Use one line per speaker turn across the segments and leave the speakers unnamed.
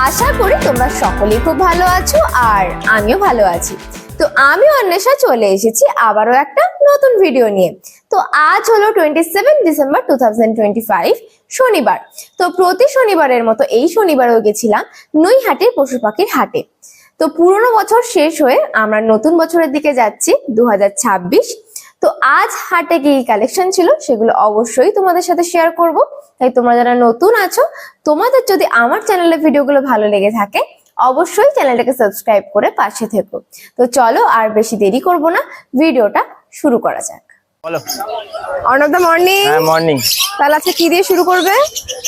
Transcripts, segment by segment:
আশা করি তোমরা সকলেই খুব ভালো আছো আর আমিও ভালো আছি। তো আমি অন্বেষা চলে এসেছি আবারও একটা নতুন ভিডিও নিয়ে। তো আজ হলো 27 ডিসেম্বর 2025 শনিবার। তো প্রতি শনিবারের মতো এই শনিবারও গেছিলাম নৈহাটির পশু পাখির হাটে। তো পুরনো বছর শেষ হয়ে আমরা নতুন বছরের দিকে যাচ্ছি 2026। তো আজ হাটে কি কালেকশন ছিল সেগুলো অবশ্যই তোমাদের সাথে শেয়ার করব। তাই তোমরা যারা নতুন আছো, তোমাদের যদি আমার চ্যানেলের ভিডিওগুলো ভালো লেগে থাকে অবশ্যই চ্যানেলটাকে সাবস্ক্রাইব করে পাশে থেকো। তো চলো আর বেশি দেরি করব না, ভিডিওটা শুরু করা যাক।
বলো।
অর্ণব দা মর্নিং।
হ্যাঁ মর্নিং।
তাহলে আজকে কি দিয়ে শুরু করবে?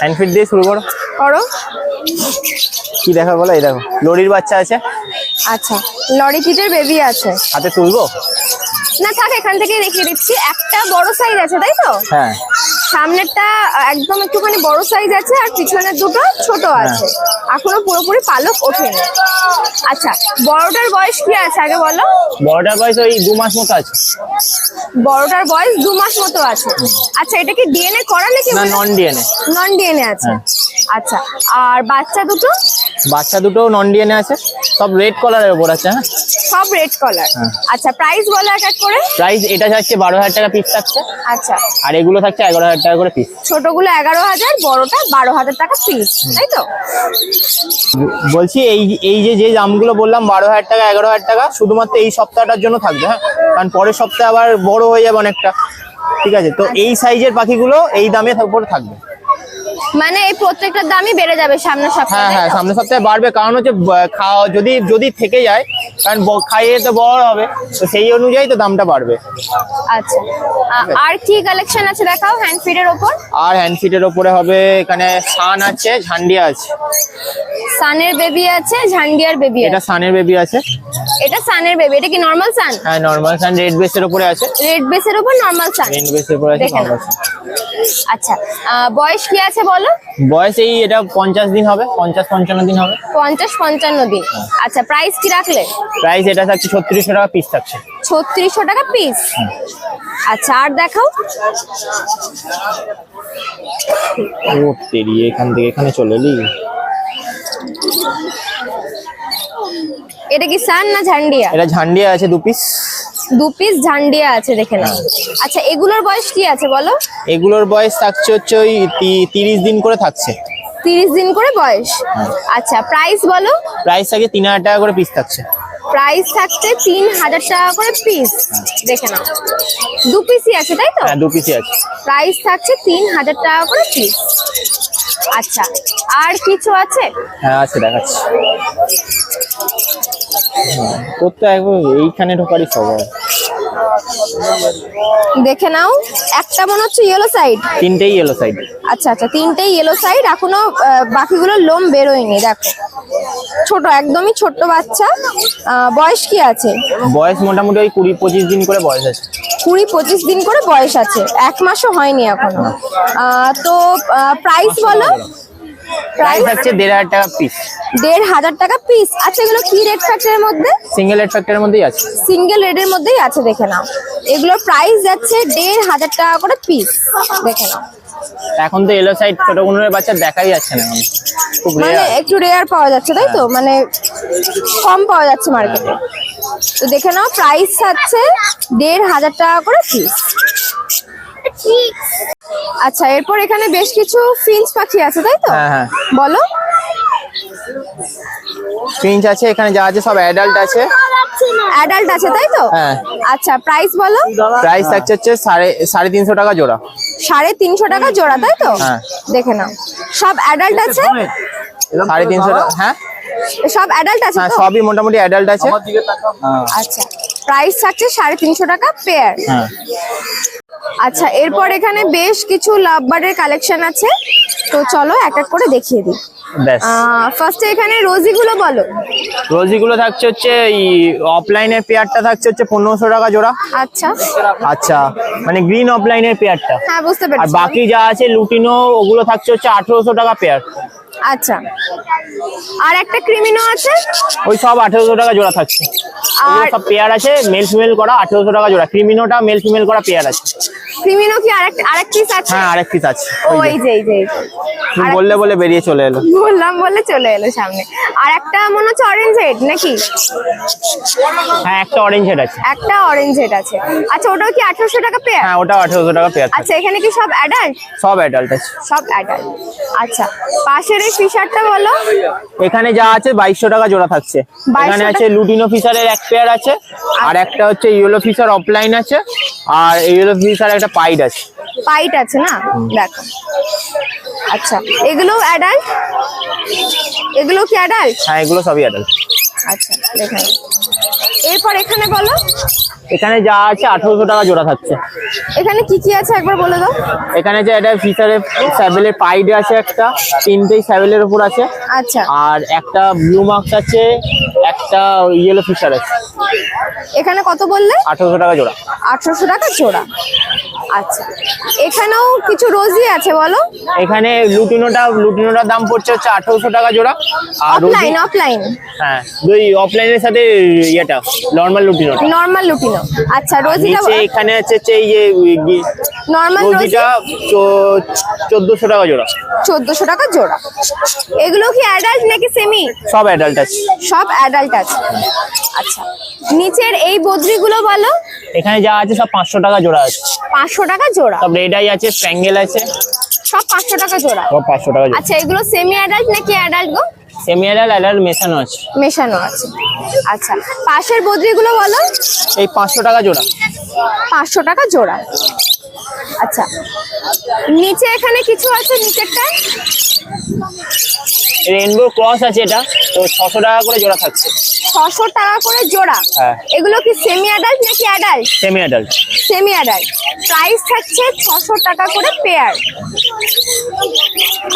হ্যান্ডফিট দিয়ে শুরু করো।
করো।
কি দেখো বলো? এই দেখো লরির বাচ্চা আছে।
আচ্ছা, লরি কিটের বেবি আছে।
হাতে তুলবো
না থাক, এখান থেকে রেখে দিচ্ছি। একটা বড় সাইজ আছে তাই তো?
হ্যাঁ।
সামনেরটা একদম একটুখানি বড় সাইজ আছে আর পিছনের দুটো ছোট আছে, এখনো পুরোপুরি পালক ওঠেনি। আচ্ছা, বড়টার বয়স কি আছে আগে বলো?
বড়টার বয়স ওই 2 মাস মতো আছে।
বড়টার বয়স 2 মাস মতো আছে। আচ্ছা, এটা কি ডিএনএ করা নাকি?
না, নন ডিএনএ।
নন ডিএনএ আছে। আচ্ছা, আর বাচ্চা দুটো?
বাচ্চা দুটো নন ডিএনএ আছে, সব রেড কালারের উপর আছে। হ্যাঁ,
সব রেড কালার। আচ্ছা, প্রাইস বলো এক এক করে।
প্রাইস এটা থাকছে 12,000 টাকা পিস থাকছে।
আচ্ছা,
আর এগুলো থাকছে 11,000 টাকা করে পিস।
ছোটগুলো 11,000, বড়টা 12,000 টাকা পিস, তাই তো?
বলছি এই যে দামগুলো বললাম 12,000 টাকা 11,000 টাকা শুধুমাত্র এই সপ্তাহটার জন্য থাকবে। হ্যাঁ, কারণ পরের সপ্তাহে আবার বড় হয়ে যাবে অনেকটা। ঠিক আছে, তো এই সাইজের পাখিগুলো এই দামে উপরে থাকবে।
মানে এই প্রত্যেকটার দামই বেড়ে যাবে সামনের সপ্তাহে?
হ্যাঁ হ্যাঁ, সামনের সপ্তাহে বাড়বে, কারণ হচ্ছে খাওয়া যদি থেকে যায়, কারণ খাইয়ে তো বড় হবে, তো সেই অনুযায়ী তো দামটা বাড়বে।
আচ্ছা, আর কি কালেকশন আছে দেখাও হ্যান্ড ফিডের ওপর।
আর হ্যান্ড ফিডের ওপরে হবে এখানে সান আছে, ঝান্ডিয়া আছে।
সানের বেবি আছে, ঝান্ডিয়ার বেবি আছে।
এটা সানের বেবি আছে।
এটা সানের বেবি। এটা কি নরমাল সান?
হ্যাঁ, নরমাল সান রেড বেসের উপরে আছে।
রেড বেসের উপর নরমাল সান।
রেড বেসের উপরে আছে নরমাল সান।
আচ্ছা, বয়স কি আছে বলো?
বয়স এই এটা 50 দিন হবে, 50-55 দিন হবে।
50-55 দিন। আচ্ছা, প্রাইস কি রাখলে?
প্রাইস এটা থাকছে 3600 টাকা পিস থাকছে।
3600 টাকা পিস। আচ্ছা, আর দেখাও।
ও তেরি, এখান থেকে এখানে চলে এলি।
এটা কি সান না ঝান্ডিয়া?
এটা ঝান্ডিয়া আছে 2 পিস।
2 পিস ঝান্ডিয়া আছে, দেখে নাও। আচ্ছা, এগুলোর বয়স কি আছে বলো?
এগুলোর বয়স থাকছে হচ্ছে ওই 30 দিন করে থাকছে।
30 দিন করে বয়স। আচ্ছা, প্রাইস বলো?
প্রাইস থাকে 3,000 টাকা করে পিস থাকছে।
প্রাইস থাকছে 3,000 টাকা করে পিস, দেখে নাও। 2 পিসই আছে তাই তো?
হ্যাঁ, 2 পিসই আছে।
প্রাইস থাকছে 3,000 টাকা করে পিস। আচ্ছা, আর কিছু আছে?
হ্যাঁ আছে, দেখাচ্ছি। তোর তো একবার এইখানে ঢোকারই সবাই।
দেখে নাও, একটা মনে হচ্ছে ইয়েলো সাইড।
3টেই ইয়েলো সাইড।
আচ্ছা আচ্ছা, 3টেই ইয়েলো সাইড, এখনো বাকিগুলোর লোম বেরোয়নি। দেখো, ছোট, একদমই ছোট্ট বাচ্চা। বয়স কি আছে?
বয়স মোটামুটি ওই 20-25 দিন করে বয়স আছে।
20-25 দিন করে বয়স আছে, 1 মাসও হয়নি এখনো। তো প্রাইস বলো?
প্রাইস থাকছে 1,500 টাকা পিস।
1,500 টাকা পিস। আচ্ছা, এগুলো কি রেড ফ্যাক্টরের মধ্যে?
সিঙ্গেল রেড ফ্যাক্টরের মধ্যেই আছে।
সিঙ্গেল রেডের মধ্যেই আছে, দেখে নাও। এগুলোর প্রাইস যাচ্ছে 1,500 টাকা করে পিস, দেখে নাও।
এখন তো ইয়েলো সাইড ছোট গুণের বাচ্চা দেখাই যাচ্ছে না, খুব
মানে
রেয়ার।
একটু রেয়ার পাওয়া যাচ্ছে তাই তো? মানে কম পাওয়া যাচ্ছে মার্কেটে। তো দেখে নাও, প্রাইস থাকছে 1,500 টাকা করে পিস। আচ্ছা, এরপর এখানে বেশ কিছু ফিঞ্চ পাখি আছে তাই তো?
হ্যাঁ হ্যাঁ,
বলো।
ফিঞ্চ আছে এখানে, যা আছে সব অ্যাডাল্ট আছে।
অ্যাডাল্ট আছে তাই তো?
হ্যাঁ।
আচ্ছা, প্রাইস বলো?
প্রাইস থাকছে হচ্ছে 350 টাকা জোড়া।
350 টাকা জোড়া তাই তো?
হ্যাঁ।
দেখে নাও, সব অ্যাডাল্ট আছে।
350 টাকা। হ্যাঁ
সব অ্যাডাল্ট আছে
হ্যাঁ,
তো?
সবই মোটামুটি অ্যাডাল্ট আছে।
আচ্ছা, প্রাইস থাকছে 350 টাকা পেয়ার।
হ্যাঁ।
আচ্ছা, এরপর এখানে বেশ কিছু লাভ বার্ডের কালেকশন আছে, তো চলো এক এক করে দেখিয়ে দিই।
ব্যাস,
ফার্স্টে এখানে রোজিগুলো বলো।
রোজিগুলো থাকছে হচ্ছে এই অফলাইনের পেয়ারটা থাকছে হচ্ছে 1500 টাকা জোড়া।
আচ্ছা
আচ্ছা, মানে গ্রিন অফলাইনের পেয়ারটা।
হ্যাঁ, বুঝতে
আর
পেরেছি।
বাকি যা আছে লুটিনো, ওগুলো থাকছে হচ্ছে 1800 টাকা পেয়ার।
আচ্ছা, আর একটা ক্রিমিনো আছে,
ওই সব 1800 টাকা জোড়া থাকছে। আর সব পেয়ার আছে, মেল ফিমেল করা, 1800 টাকা জোড়া। ক্রিমিনোটা মেল ফিমেল করা পেয়ার আছে।
ক্রিমিনো কি আরেক পিস আছে?
হ্যাঁ আরেক পিস আছে।
ও এই যে
তুমি বললে বলে বেরিয়ে চলে এলো।
বললাম বলে চলে এলো সামনে। আর একটা মনে হচ্ছে অরেঞ্জ হেড নাকি?
হ্যাঁ একটা অরেঞ্জ হেড আছে।
একটা অরেঞ্জ হেড আছে। আচ্ছা ওটাও কি 1800 টাকা পেয়ার?
হ্যাঁ ওটা 1800 টাকা পেয়ার।
আচ্ছা এখানে কি সব অ্যাডাল্ট?
সব অ্যাডাল্ট আছে।
সব অ্যাডাল্ট। আচ্ছা পাশের এই ফিশারটা বলো।
এখানে যা আছে 2200 টাকা জোড়া থাকছে। এখানে আছে লুটিনো ফিশারের এক পেয়ার আছে, আর একটা হচ্ছে ইয়েলো ফিশার অফলাইন আছে, আর ইয়েলো ফিশার একটা পাইড আছে।
পাইট আছে না, দেখো। আচ্ছা এগুলো অ্যাডাল্ট? এগুলো কি অ্যাডাল্ট?
হ্যাঁ এগুলো সবই অ্যাডাল্ট।
আচ্ছা দেখেন। এরপর এখানে বলো।
এখানে যা আছে 1800 টাকা জোড়া থাকছে।
এখানে কি কি আছে একবার বলে দাও।
এখানে যে এটা ফিশারের স্যাবেলের পাইড আছে, একটা তিনটেই স্যাবেলের উপর আছে।
আচ্ছা
আর একটা ব্লু মার্কস আছে, একটা ইয়েলো ফিশার আছে।
এখানে কত বললে?
1800 টাকা জোড়া।
1800 টাকা জোড়া। আচ্ছা এখানেও কিছু রোজি আছে বলো।
এখানে লুটিনোটার দাম পড়ছে হচ্ছে 1800 টাকা জোড়া। আর
অফলাইন
হ্যাঁ ওই অফলাইনের সাথে ইয়েটা নরমাল লুটিনো।
Normal lutino. আচ্ছা রোজিটা
এখানে আছে এই যে
নরমাল রোজিটা
1400 টাকা জোড়া।
1400 টাকা জোড়া। এগুলো কি অ্যাডাল্ট নাকি সেমি?
সব অ্যাডাল্ট আছে।
সব অ্যাডাল্ট আছে। আচ্ছা নিচের এই বদ্রিগুলো বলো।
এখানে যা আছে সব 500 টাকা জোড়া আছে।
500 টাকা জোড়া।
সব রেড আই আছে, স্প্যাঙ্গেল আছে,
সব 500 টাকা জোড়া।
সব 500 টাকা জোড়া।
আচ্ছা এগুলো সেমি অ্যাডাল্ট নাকি অ্যাডাল্ট গো?
সেমি অ্যাডাল্ট মেশানো আছে।
মেশানো আছে। আচ্ছা পাশের বদ্রিগুলো বলো।
এই 500 টাকা জোড়া।
500 টাকা জোড়া। আচ্ছা নিচে এখানে কিছু আছে, নিচেরটায়
রেইনবো ক্রস আছে, এটা তো 600 টাকা করে জোড়া থাকছে।
600 টাকা করে জোড়া।
হ্যাঁ।
এগুলো কি সেমি অ্যাডাল্ট নাকি adult?
Semi adult.
Semi adult. Price থাকছে 600 টাকা করে পেয়ার।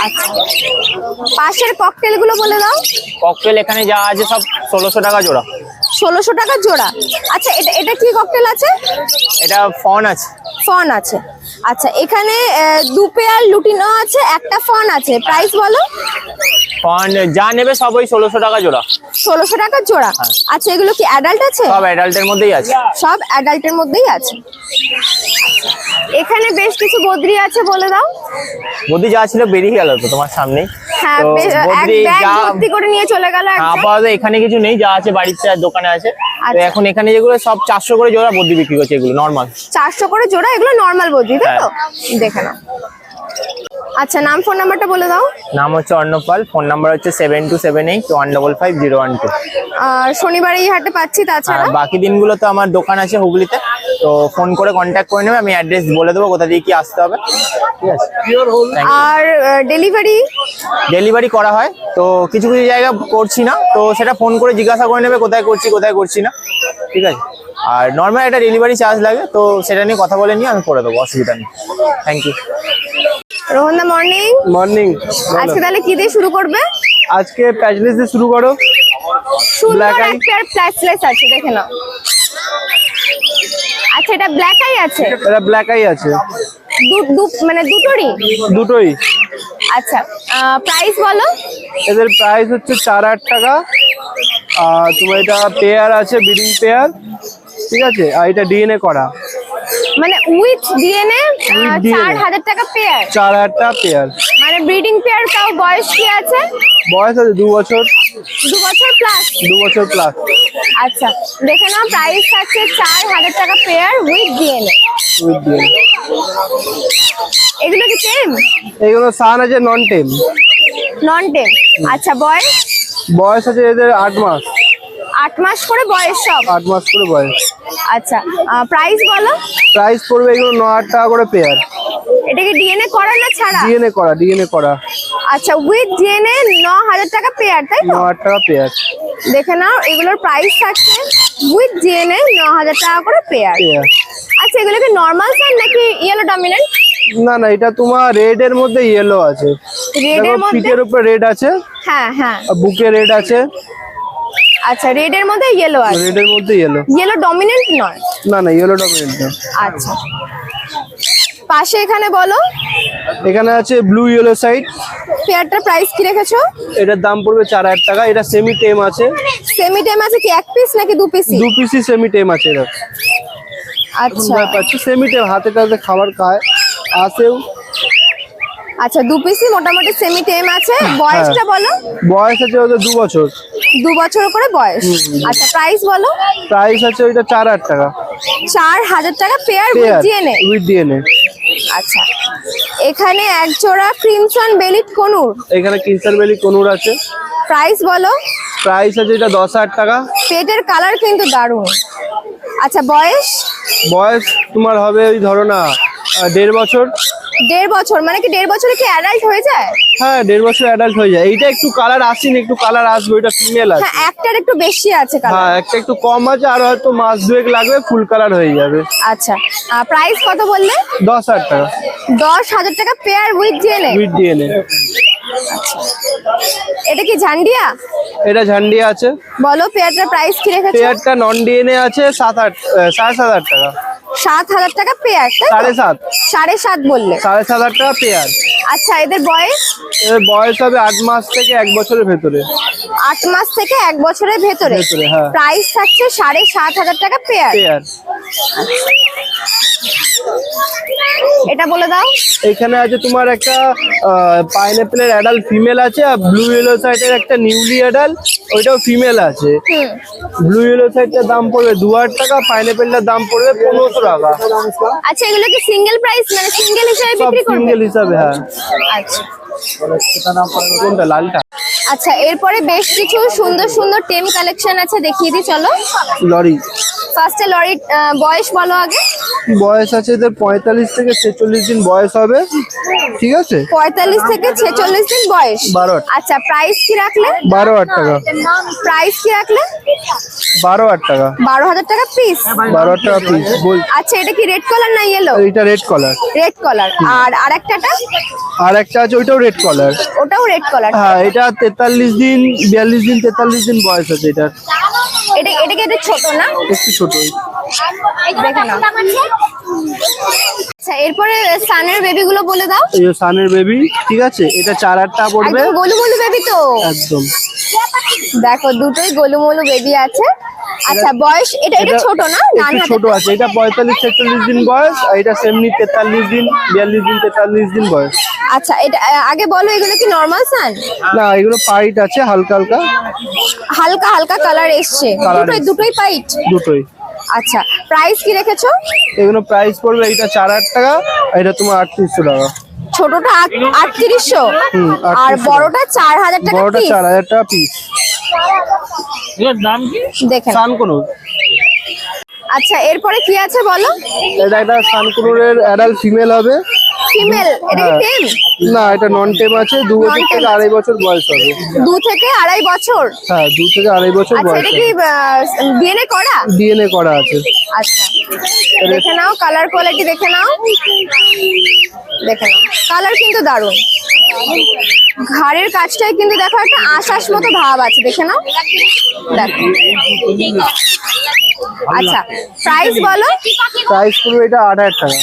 আচ্ছা পাশের ককটেল গুলো বলে দাও।
ককটেল এখানে যা আছে সব 1600 টাকা জোড়া।
1600 টাকা জোড়া। আচ্ছা এটা কি ককটেল আছে?
এটা ফন আছে।
ফন আছে। আচ্ছা এখানে 2 পেয়ার লুটিনো আছে, একটা ফন আছে। প্রাইস বলো।
ফন যা নেবে সব ওই 1600 টাকা জোড়া।
1600 টাকা জোড়া। আচ্ছা এগুলো কি অ্যাডাল্ট আছে?
সব অ্যাডাল্টের মধ্যেই আছে।
সব অ্যাডাল্টের মধ্যেই আছে। এখানে বেশ কিছু বদ্রি আছে, বলে দাও।
বদ্রি যা ছিল বেরিয়ে গেল তো তোমার সামনেই।
হ্যাঁ
তো
এক
বদ্রি
ব্যাগ
যা
ভর্তি করে নিয়ে চলে গেল একজন।
আপাতত এখানে কিছু নেই, যা আছে বাড়িতে আর দোকানে আছে। তো
আচ্ছা।
এখন এখানে যেগুলো সব 400 করে জোড়া বদ্রি বিক্রি করছে, এগুলো নরমাল।
400 করে জোড়া, এগুলো নরমাল বদ্রি তাই তো? দেখে নাও। আচ্ছা নাম ফোন নাম্বারটা বলে দাও।
নাম হচ্ছে অর্ণব পাল, ফোন নাম্বার হচ্ছে 7278155012।
আর শনিবার এই হাটে পাচ্ছি, তাছাড়া
বাকি দিনগুলো তো আমার দোকান আছে হুগলিতে, তো ফোন করে কন্ট্যাক্ট করে নেবে, আমি অ্যাড্রেস বলে দেবো কোথা দিয়ে কি আসতে হবে। ঠিক আছে।
আর
ডেলিভারি করা হয়, তো কিছু কিছু জায়গা করছি না, তো সেটা ফোন করে জিজ্ঞাসা করে নেবে কোথায় করছি কোথায় করছি না। ঠিক আছে। আর নর্মাল একটা ডেলিভারি চার্জ লাগে, তো সেটা নিয়ে কথা বলে নিয়ে আমি করে দেবো, অসুবিধা নেই। Thank you.
Rohan da morning.
Morning.
আজকে তাহলে কি দিয়ে শুরু করবে?
আজকে প্যাচলেস দিয়ে শুরু করো।
সুন্দর
Black eye।
একটা প্যাচলেস আছে, দেখে নাও। আচ্ছা এটা ব্ল্যাক আই আছে?
এটা ব্ল্যাক আই আছে।
মানে দুটোরই?
দুটোই।
আচ্ছা প্রাইস বলো।
এদের প্রাইস হচ্ছে 4000 টাকা। আর তোমার এটা পেয়ার আছে, ব্রিডিং পেয়ার। ঠিক আছে। আর এটা ডিএনএ করা,
মানে উইথ ডিএনএ
DNA
4000 টাকা পেয়ার।
4000 টাকা পেয়ার।
মানে ব্রিডিং পেয়ার। তাও বয়স কি আছে?
বয়স আছে 2 বছর।
2 বছর প্লাস।
2 বছর প্লাস।
আচ্ছা দেখে নাও, প্রাইস আছে 4000 টাকা pair with DNA.
With DNA.
এগুলো কি টেম?
এইগুলো সান আছে, নন টেম।
নন টেম। আচ্ছা বয়স?
বয়স আছে এদের 8 মাস।
8 মাস করে বয়স সব?
8 মাস করে বয়স।
আচ্ছা প্রাইস বলো।
প্রাইস পড়বে এগুলো 9000 টাকা করে পেয়ার।
এটা কি ডিএনএ করা না ছাড়া?
ডিএনএ করা, ডিএনএ করা।
আচ্ছা উইথ ডিএনএ 9000 টাকা পেয়ার, তাই তো?
9000 টাকা পেয়ার।
দেখে নাও, এগুলোর প্রাইস থাকছে উইথ ডিএনএ 9000 টাকা করে পেয়ার।
পেয়ার।
আচ্ছা এগুলো কি নরমাল সান নাকি ইয়েলো ডমিনেন্ট?
না না, এটা তোমার রেড এর মধ্যে ইয়েলো আছে।
রেড এর মধ্যে?
পিঠের উপর রেড আছে,
হ্যাঁ হ্যাঁ।
আর বুকে রেড আছে।
আচ্ছা রেড এর মধ্যে ইয়েলো আছে?
রেড এর মধ্যে ইয়েলো।
ইয়েলো ডমিনেন্ট নয়?
না না, ইয়েলো ডমিনেন্ট না।
আচ্ছা পাশে এখানে বলো।
এখানে আছে ব্লু ইয়েলো সাইড।
পেয়ারটার প্রাইস কি রেখেছো?
এটার দাম পড়বে 4000 টাকা। এটা সেমি টেম আছে।
সেমি টেম আছে কি এক পিস নাকি 2 পিস?
2 পিসই সেমি টেম আছে এটা।
আচ্ছা
পাচ্ছি সেমি টেম, হাতে টাতে খাবার খায় আসেও।
আচ্ছা 2 পিসই মোটামুটি সেমি টেম আছে। বয়সটা বলো।
বয়স আছে ওদের 2 বছর।
2 বছর করে বয়স। আচ্ছা প্রাইস বলো।
প্রাইস আছে ওইটা 4,000 টাকা।
4,000 টাকা pair with DNA.
With DNA.
আচ্ছা এখানে এক জোড়া ক্রিমসন বেলিট কনুর।
এখানে কিনসার বেলি কনুর আছে।
প্রাইস বলো।
প্রাইস আছে এটা 10,000 টাকা।
পেটের কালার কিন্তু দারুণ। আচ্ছা বয়স।
বয়স তোমার হবে ওই ধরো না 1.5 বছর।
1.5 বছর মানে কি 1.5 বছরে কি অ্যাডাল্ট হয়ে যায়?
হ্যাঁ 1.5 বছর অ্যাডাল্ট হয়ে যায়। এইটা একটু কালার আসেনি, একটু কালার আসবে, ওইটা ফিমেল আছে।
হ্যাঁ একটার একটু বেশি আছে কালার।
হ্যাঁ একটা একটু কম আছে, আর হয়তো মাস 2 লাগবে ফুল কালার হয়ে যাবে।
আচ্ছা প্রাইস কত বললে?
10,000 টাকা।
10,000 টাকা pair with DNA.
With DNA.
এটা কি ঝান্ডিয়া?
এটা ঝান্ডিয়া আছে।
বলো পেয়ারটার প্রাইস কি রেখেছো?
পেয়ারটা নন ডিএনএ আছে 7,500 টাকা।
7,000 টাকা পেয়ার।
7,500।
7.5 বললে।
7,500 টাকা পেয়ার।
আচ্ছা এদের বয়স?
এর বয়স হবে 8 মাস থেকে 1 বছরের ভেতরে।
8 মাস থেকে 1 বছরের ভেতরে।
হ্যাঁ।
প্রাইস থাকছে 7,500 টাকা পেয়ার।
পেয়ার।
এটা বলে দাও।
এখানে আছে তোমার একটা পাইনঅ্যাপেলের অ্যাডাল্ট ফিমেল আছে, আর ব্লু ইয়েলো সাইডের একটা নিউলি অ্যাডাল্ট, ওইটাও ফিমেল আছে। ব্লু ইয়েলো সাইডটার দাম পড়বে 2,000 টাকা, পাইনঅ্যাপেলটার দাম পড়বে 1,500 টাকা।
আচ্ছা এগুলো কি সিঙ্গেল প্রাইস মানে সিঙ্গেল হিসেবে
সব
বিক্রি করবে?
সিঙ্গেল হিসাবে। হ্যাঁ।
আচ্ছা
কোনটা লালটা?
আচ্ছা এরপরে বেশ কিছু সুন্দর সুন্দর টেম কালেকশন আছে, দেখিয়ে দিই চলো।
লরি।
ফার্স্টে লরি বয়স বলো আগে।
বয়স আছে এদের 45 থেকে 46 দিন বয়স হবে। ঠিক আছে
45 থেকে 46 দিন বয়স।
12।
আচ্ছা প্রাইস কি রাখলে?
12,000 টাকা।
প্রাইস কি রাখলে?
12,000 টাকা।
12,000 টাকা পিস।
12,000 টাকা পিস বল।
আচ্ছা এটা কি রেড কলার না ইয়েলো?
এটা রেড কলার।
রেড কলার। আর আরেকটাটা?
আর একটা আছে ওইটাও রেড কলার।
ওটাও রেড কলার।
হ্যাঁ এটা 43 দিন 42 দিন 43 দিন বয়স আছে এটার।
এটা কি একটু ছোট না?
একটু ছোট।
দেখে নাও। আচ্ছা এরপরে সানের বেবি গুলো বলে দাও।
এই যে সানের বেবি। ঠিক আছে এটা 4,000 টাকা পড়বে।
একদম গোলুমোলু বেবি তো।
একদম।
দেখো দুটোই গোলুমোলু বেবি আছে। আচ্ছা বয়স এটা ছোট না? ডান
একটু
হাতে
ছোট আছে। এটা 45-46 দিন বয়স, আর এটা সেমনি 43 দিন 42 দিন 43 দিন বয়স।
আচ্ছা এটা আগে বলো এগুলো কি নরমাল সান?
না এগুলো পাইট আছে হালকা হালকা।
হালকা হালকা কালার এসছে। দুটোই পাইট।
দুটোই।
আচ্ছা প্রাইস কি রেখেছো?
এগুলো প্রাইস পড়বে এইটা 4,000 টাকা, আর এটা তোমার 3,800 টাকা।
ছোটটা 3,800 আর
3,800
বড়টা 4,000 টাকা
বড়টা
পিস।
4,000 টাকা পিস। এর নাম কি?
দেখেন
সানকুনুর।
আচ্ছা এরপরে কি আছে বলো।
এটা একটা সানকুনুরের অ্যাডাল্ট ফিমেল হবে।
ফিমেল। এটা কি টেম?
না এটা নন টেম আছে। 2 বছর থেকে 2.5 বছর বয়স হবে।
2 থেকে 2.5 বছর।
হ্যাঁ 2 থেকে 2.5 বছর
আচ্ছা
বয়স
এটা
হবে।
কি ডিএনএ করা?
ডিএনএ করা আছে।
আচ্ছা দেখে নাও কালার কোয়ালিটি দেখে নাও। দেখে নাও কালার কিন্তু দারুণ। ঘাড়ের কাজটাই কিন্তু দেখো একটা আশাস মতো ভাব আছে, দেখে নাও। দেখো আচ্ছা প্রাইস বলো।
প্রাইস পুরো এটা 8,000 টাকা।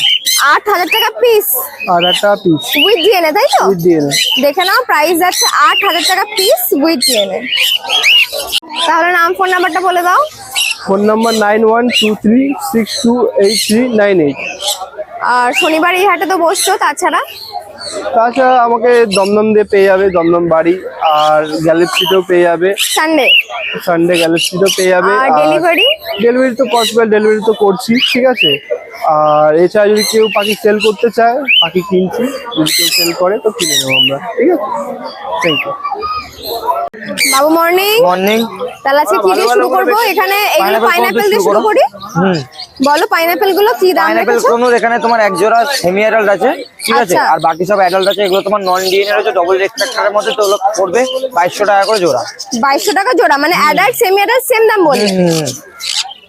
8,000 টাকা পিস।
8,000 টাকা পিস
উইথ ডিএনএ তাই তো?
With DNA.
দেখে নাও প্রাইস যাচ্ছে 8,000 টাকা পিস উইথ ডিএনএ। তাহলে নাম ফোন নাম্বারটা বলে দাও।
Phone number 9123628398।
আর শনিবার এই হাটে তো বসছো, তাছাড়া
তাছাড়া আমাকে দমদম দিয়ে পেয়ে যাবে, দমদম বাড়ি, আর গ্যালাক্সিতেও পেয়ে যাবে।
সানডে
সানডে গ্যালাক্সিতেও পেয়ে যাবে।
আর ডেলিভারি?
ডেলিভারি তো পসিবল, ডেলিভারি তো করছি। ঠিক আছে। আর এছাড়া যদি কেউ পাখি সেল করতে চায়, পাখি কিনছি, যদি কেউ সেল করে তো কিনে নেবো আমরা। ঠিক আছে। Thank you.
Babu morning.
Morning.
তাহলে আজকে কি দিয়ে শুরু করবো? এখানে এগুলো পাইনাপেল দিয়ে শুরু করি। বলো পাইনাপেল গুলো কি দাম
পাইনাপেল
রেখেছো?
কোন এখানে তোমার এক জোড়া সেমি অ্যাডাল্ট আছে, ঠিক আছে,
আচ্ছা।
আর বাকি সব অ্যাডাল্ট আছে। এগুলো তোমার নন ডিএনএ রয়েছে, ডবল রেক্টারের মধ্যে, তো ওগুলো পড়বে 2,200 টাকা করে জোড়া।
2,200 টাকা জোড়া মানে অ্যাডাল্ট সেমি অ্যাডাল্ট সেম দাম বললে।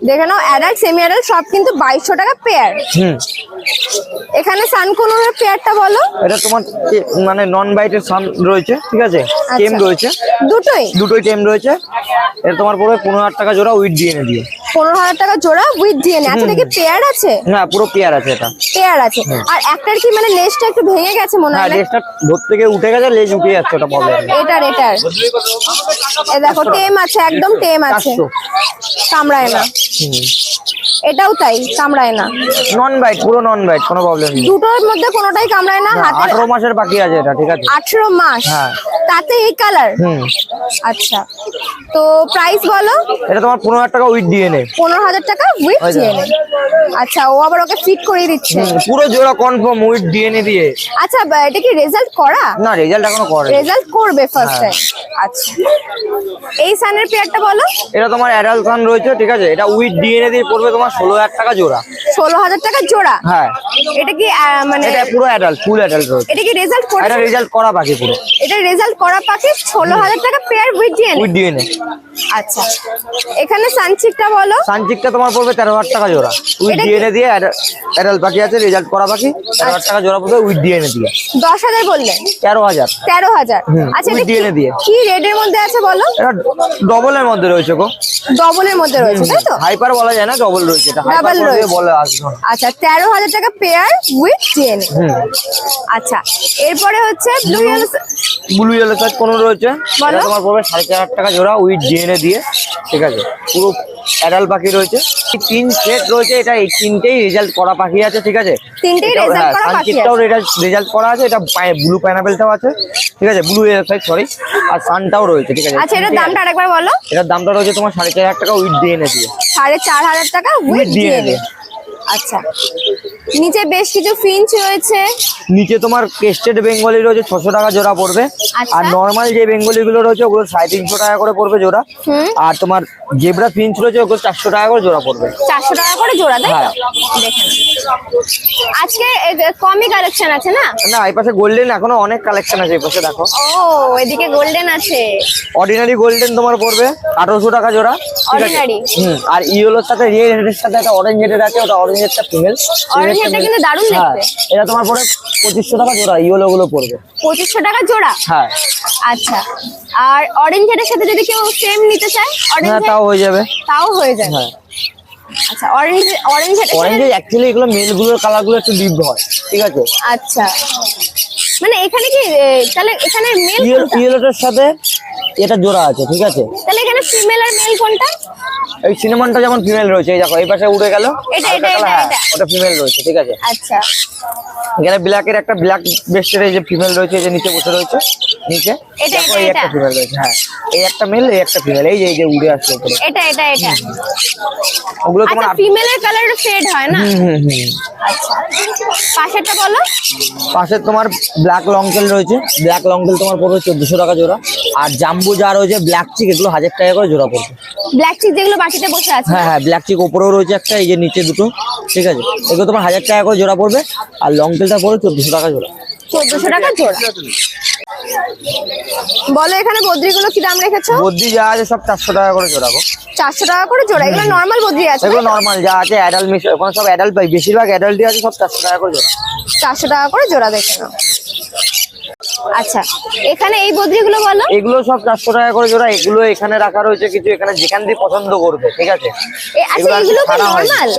দেখে নাও অ্যাডাল্ট সেমি অ্যাডাল্ট সব কিন্তু 2,200 টাকা পেয়ার। এখানে সানকুনুরের পেয়ারটা বলো।
এটা তোমার মানে নন বাইটের সান রয়েছে, ঠিক আছে, টেম রয়েছে,
দুটোই
টেম রয়েছে। এটা তোমার পড়বে 15,000 টাকা জোড়া উইথ ডিএনএ দিয়ে।
15,000 টাকা জোড়া উইথ ডিএনএ। আচ্ছা এটা কি পেয়ার আছে?
না পুরো পেয়ার আছে এটা।
পেয়ার আছে। আর একটার কি মানে লেজটা একটু ভেঙে গেছে মনে
হ্যাঁ
হয়?
লেজটা ভোর থেকে উঠে গেছে, লেজ উঠে যাচ্ছে, ওটা প্রবলেম।
এটার এ দেখো টেম আছে, একদম টেম আছে,
400।
কামড়ায় না। এটাও তাই, কামড়ায় না।
নন বাইট, পুরো নন বাইট, কোনো প্রবলেম নেই।
দুটোর মধ্যে কোনোটাই কামড়ায় না। হাতে
18 মাসের পাখি আছে এটা, ঠিক আছে?
18 মাস,
হ্যাঁ।
তাতে এই কালার। আচ্ছা, তো প্রাইস বলো।
এটা তোমার 15,000 টাকা উইথ ডিএনএ।
15,000 টাকা উইথ
হয়ে যাবে।
ডিএনএ। আচ্ছা, ও আবার ওকে ফিট করে দিচ্ছে।
পুরো জোড়া কনফার্ম উইথ ডিএনএ দিয়ে।
আচ্ছা, এটা কি রেজাল্ট করা?
না, রেজাল্ট এখনো করে।
রেজাল্ট করবে ফার্স্ট টাইম। আচ্ছা, এই সানের পেয়ারটা বলো।
এটা তোমার অ্যাডাল্ট সান রয়েছে, ঠিক আছে? এটা উইথ ডিএনএ দিয়ে পড়বে তোমার 16,000 টাকা জোড়া।
16,000 টাকা জোড়া?
হ্যাঁ।
এটা কি মানে
এটা পুরো অ্যাডাল্ট, ফুল অ্যাডাল্ট রয়েছে।
এটা কি রেজাল্ট করে?
এটা রেজাল্ট করা পাখি পুরো।
এটা রেজাল্ট করা পাখি, 16,000 টাকা pair with DNA.
With DNA.
আচ্ছা, এখানে সানচিকটা বলো।
সানচিকটা তোমার পড়বে 13,000 টাকা জোড়া উইথ
এটা কি-
ডিএনএ দিয়ে। অ্যাডাল্ট পাখি আছে, রেজাল্ট করা পাখি, 13,000 টাকা জোড়া পড়বে উইথ ডিএনএ দিয়ে।
10,000 বললেন?
13,000।
13,000।
হুম,
আচ্ছা,
with
এটা কি-
DNA দিয়ে।
কি রেডের মধ্যে আছে বলো?
এটা ডবলের মধ্যে রয়েছে গো।
ডবলের মধ্যে রয়েছে, তাই তো?
হাইপার বলা যায় না, ডবল রয়েছে। এটা হাইপার
Double
করে দিয়ে
রয়েছে।
বলে আসবে।
আচ্ছা, 13,000 টাকা পেয়ার উইথ ডিএনএ। আচ্ছা, এরপরে হচ্ছে blue yellow.
Blue yellow side কোনো রয়েছে,
বলো।
এটা তোমার পড়বে 4,500 টাকা জোড়া উইথ ডিএনএ দিয়ে, ঠিক আছে? পুরো অ্যাডাল্ট পাখি রয়েছে। এই 3 সেট রয়েছে, এটা এই 3টেই রেজাল্ট করা পাখি আছে, ঠিক আছে?
তিনটেই
এটাও-
result
হ্যাঁ,
করা পাখি
সানচিকটাও
আছে।
রেজাল্ট করা আছে। এটা ব্লু পাইনাপেলটাও আছে, ঠিক আছে? Blue yellow side, sorry. আর সানটাও রয়েছে, ঠিক আছে?
আচ্ছা, এটার দামটা আরেকবার বলো।
এটার দামটা রয়েছে তোমার 4,500 টাকা উইথ ডিএনএ দিয়ে।
4,500 টাকা উইথ
With DNA।
ডিএনএ। আচ্ছা, নিচে বেশ কিছু ফিঞ্চ রয়েছে।
নিচে তোমার কেস্টেড বেঙ্গলি রয়েছে, 600 টাকা জোড়া পড়বে।
আচ্ছা।
আর নর্মাল যে বেঙ্গলি গুলো রয়েছে ওগুলো 350 টাকা করে পড়বে জোড়া। আর তোমার জেব্রা ফিঞ্চ রয়েছে ওগুলো 400 টাকা করে জোড়া পড়বে।
400 টাকা করে জোড়া, তাই তো?
হ্যাঁ।
দেখেন, আজকে কমই কালেকশন আছে না?
না, এই পাশে গোল্ডেন এখনো অনেক কালেকশন আছে। এই পাশে দেখো,
ও, এদিকে গোল্ডেন আছে।
অর্ডিনারি গোল্ডেন তোমার পড়বে 1800 টাকা জোড়া, ঠিক আছে?
Ordinary?
আর ইয়েলোর সাথে রিয়েল হেডের সাথে একটা অরেঞ্জ হেডের আছে, ওটা অরেঞ্জ হেডটা ফিমেল।
Orange head টা কিন্তু দারুণ দেখতে।
এটা তোমার পড়ে 2500 টাকা জোড়া, ইয়েলো গুলো পড়বে।
2500 টাকা জোড়া?
হ্যাঁ।
আচ্ছা, আর অরেঞ্জ হেডের সাথে যদি কেউ সেম নিতে চায়,
হ্যাঁ,
অরেঞ্জ
তাও হয়ে যাবে।
তাও হয়ে যাবে।
হ্যাঁ।
আচ্ছা, অরেঞ্জ হেডের
অরেঞ্জে অ্যাকচুয়ালি এগুলো মেল গুলোর কালার গুলো একটু ডিপ হয়, ঠিক আছে?
আচ্ছা, মানে এখানে কি তাহলে এখানে মেল কোনটা?
ইয়েলোটার সাথে এটা জোড়া আছে, ঠিক আছে?
তাহলে এখানে ফিমেল আর মেল কোনটা?
এই সিনেমানটা যেমন ফিমেল রয়েছে, এই দেখো এই পাশে উড়ে গেল,
এটা,
হালকা
এটা,
কালার,
এটা,
হ্যাঁ,
এটা।
ওটা ফিমেল রয়েছে, ঠিক আছে?
আচ্ছা,
এখানে ব্ল্যাকের একটা ব্ল্যাক বেস্টের এই যে ফিমেল রয়েছে, এই যে নিচে বসে রয়েছে নিচে,
এটা,
দেখো
এটা,
এই একটা
এটা।
ফিমেল রয়েছে। হ্যাঁ, এই একটা মেল, এই একটা ফিমেল, এই যে উড়ে আসছে উপরে।
এটা।
ওগুলো তোমার
আচ্ছা, ফিমেলের কালার ফেড হয় না?
হুম।
আচ্ছা, পাশেরটা বলো।
পাশে তোমার ব্ল্যাক লংটেল রয়েছে, ব্ল্যাক লংটেল তোমার পড়বে 1400 টাকা জোড়া। আর জাম্বু যা রয়েছে ব্ল্যাক চিক, এগুলো 1000 টাকা করে জোড়া পড়বে।
ব্ল্যাক চিক যেগুলো বাকিতে বসে আছে?
হ্যাঁ, ব্ল্যাক চিক উপরেও রয়েছে একটা, এই যে নিচে দুটো, ঠিক আছে? এগুলো তোমার 1000 টাকা করে জোড়া পড়বে। আর লংটেলটা পড়বে 1400 টাকা জোড়া।
1400 টাকা জোড়া। বলো, এখানে বদ্রিগুলো কি দাম রেখেছো?
বদ্রি যা আছে সব 400 টাকা করে জোড়া গো।
400 টাকা করে জোড়া। এগুলো নর্মাল বদ্রি আছে?
এগুলো নর্মাল যা আছে, অ্যাডাল্ট মিক্স, ওখানে সব অ্যাডাল্ট পাই, বেশিরভাগ অ্যাডাল্টই আছে, সব 400 টাকা করে জোড়া।
400 টাকা করে জোড়া, দেখে নাও। আচ্ছা, এখানে এই বদ্রিগুলো বলো।
এগুলো সব 400 টাকা করে জোড়া। এগুলো এখানে রাখা রয়েছে কিছু, এখানে যেখান দিয়ে পছন্দ করবে, ঠিক আছে?
আচ্ছা,
আর
এগুলো কি
ছাড়া হয়নি।
নর্মাল?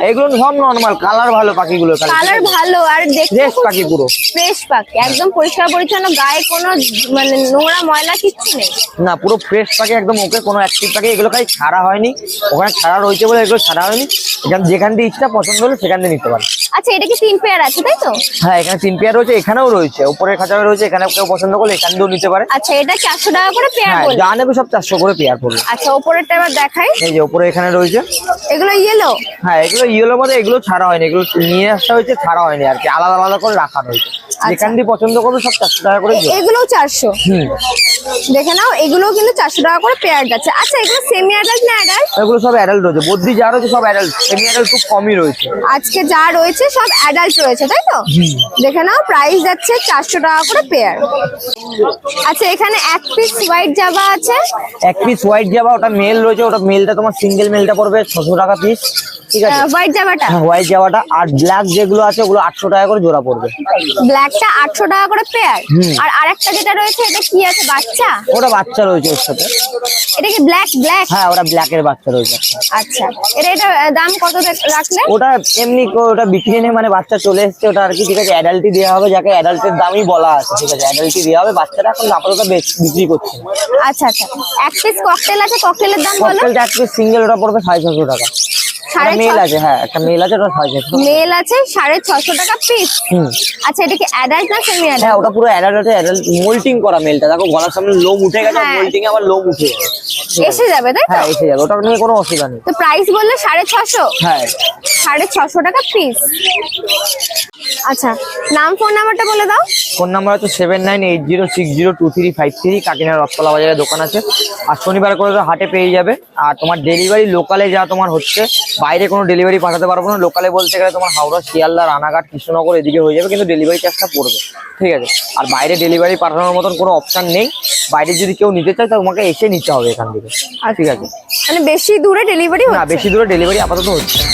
এগুলো সব নর্মাল, কালার ভালো পাখিগুলো,
কালার ভালো আর দেখতে
ফ্রেশ পাখি পুরো।
ফ্রেশ পাখি, একদম পরিষ্কার পরিচ্ছন্ন, গায়ে কোনো মানে নোংরা ময়লা কিচ্ছু নেই।
না, পুরো ফ্রেশ পাখি একদম, ওকে কোনো অ্যাক্টিভ পাখি। এগুলো খালি ছাড়া হয়নি, ওখানে ছাড়া রয়েছে বলে এগুলো ছাড়া হয়নি। এখানে যেখান দিয়ে ইচ্ছা পছন্দ হলে সেখান দিয়ে নিতে পারে।
আচ্ছা, এটা কি 3 পেয়ার আছে, তাই তো?
হ্যাঁ, এখানে 3 পেয়ার রয়েছে, এখানেও রয়েছে, উপরের খাঁচায় রয়েছে, এখানে কেউ পছন্দ করলে এখান দিয়েও নিতে পারে।
আচ্ছা, এটা 400 টাকা করে পেয়ার
হ্যাঁ,
বলছো?
যা নেবে সব 400 করে পেয়ার পড়বে।
আচ্ছা, উপরেরটা এবার দেখাই।
এই যে উপরে এখানে রয়েছে।
এগুলো ইয়েলো?
হ্যাঁ, এগুলো ইয়েলো মধ্যে, এগুলো ছাড়া হয়নি, এগুলো নিয়ে আসা হয়েছে, ছাড়া হয়নি আর কি, আলাদা আলাদা করে রাখা রয়েছে। যেখান দিয়ে পছন্দ করবে সব 400 টাকা করে জোড়া।
এগুলোও 400?
হুম,
দেখে নাও, এগুলোও কিন্তু 400 টাকা করে পেয়ার যাচ্ছে। আচ্ছা, এগুলো সেমি অ্যাডাল্ট না অ্যাডাল্ট?
এগুলো সব অ্যাডাল্ট রয়েছে, বদ্রি যা রয়েছে সব অ্যাডাল্ট, সেমি অ্যাডাল্ট খুব কমই রয়েছে।
আজকে যা রয়েছে সব অ্যাডাল্ট রয়েছে, তাই তো? দেখে নাও, প্রাইস যাচ্ছে 400 টাকা করে পেয়ার। আচ্ছা, এখানে এক পিস হোয়াইট জাভা আছে।
এক পিস হোয়াইট জাভা, ওটা মেল রয়েছে, ওটা মেলটা তোমার সিঙ্গেল মেলটা পড়বে 600 টাকা পিস, ঠিক আছে?
হোয়াইট জাভাটা?
হ্যাঁ, হোয়াইট জাভাটা। আর ব্ল্যাক যেগুলো আছে ওগুলো 800 টাকা করে জোড়া পড়বে।
ব্ল্যাকটা 800 টাকা করে পেয়ার। আর আরেকটা যেটা রয়েছে, এটা কি আছে, বাচ্চা?
ওটা বাচ্চা রয়েছে ওর সাথে।
এটা কি ব্ল্যাক?
হ্যাঁ, ওটা ব্ল্যাকের বাচ্চা রয়েছে।
আচ্ছা, এটা দাম কত রাখলে?
ওটা এমনি ওটা বিক্রি নেই, মানে বাচ্চা চলে এসছে ওটা আর কি, ঠিক আছে? অ্যাডাল্টই দেওয়া হবে, যাকে অ্যাডাল্টের দামই বলা আছে, ঠিক আছে? অ্যাডাল্টই দেওয়া হবে। বাচ্চাটা এখন আপাতত বিক্রি করছে।
আচ্ছা, এক পিস ককটেল আছে, ককটেলের দাম বলো।
ককটেলটা এক পিস সিঙ্গেল, ওটা পড়বে 650 টাকা।
সাড়ে
মেল আছে, হ্যাঁ একটা মেল আছে, ওটা 650
মেল আছে 650 টাকা পিস।
হুম।
আচ্ছা এটা কি অ্যাডাল্ট না সেমি
হ্যাঁ
অ্যাডাল্ট?
ওটা পুরো অ্যাডাল্ট আছে, অ্যাডাল্ট মোল্টিং করা মেলটা, দেখো গলার সামনে লোম উঠে গেছে,
হ্যাঁ।
মোল্টিং এ আবার লোম উঠে যাবে। ঠিক আছে?
এসে যাবে তাই তো?
হ্যাঁ এসে যাবে, ওটা নিয়ে কোনো অসুবিধা নেই।
তো প্রাইস বললে 650?
হ্যাঁ
650 টাকা পিস। আচ্ছা নাম ফোন নাম্বারটা বলে দাও।
ফোন নাম্বার হচ্ছে 7980602353, কাকিনাড়া রথতলা বাজারে দোকান আছে। আর শনিবার করে তো হাটে পেয়ে যাবে। আর তোমার ডেলিভারি লোকালে যা তোমার হচ্ছে, বাইরে কোনো ডেলিভারি পাঠাতে পারবো না। লোকালে বলতে গেলে তোমার হাওড়া, শিয়ালদা, রানাঘাট, কৃষ্ণনগর এদিকে হয়ে যাবে, কিন্তু ডেলিভারি চার্জটা পড়বে। ঠিক আছে? আর বাইরে ডেলিভারি পাঠানোর মতন কোনো অপশন নেই। বাইরে যদি কেউ নিতে চায় তো তোমাকে এসে নিতে হবে এখান থেকে। ঠিক আছে?
মানে বেশি দূরে ডেলিভারি
না
হচ্ছে?
বেশি দূরে ডেলিভারি আপাতত হচ্ছে না।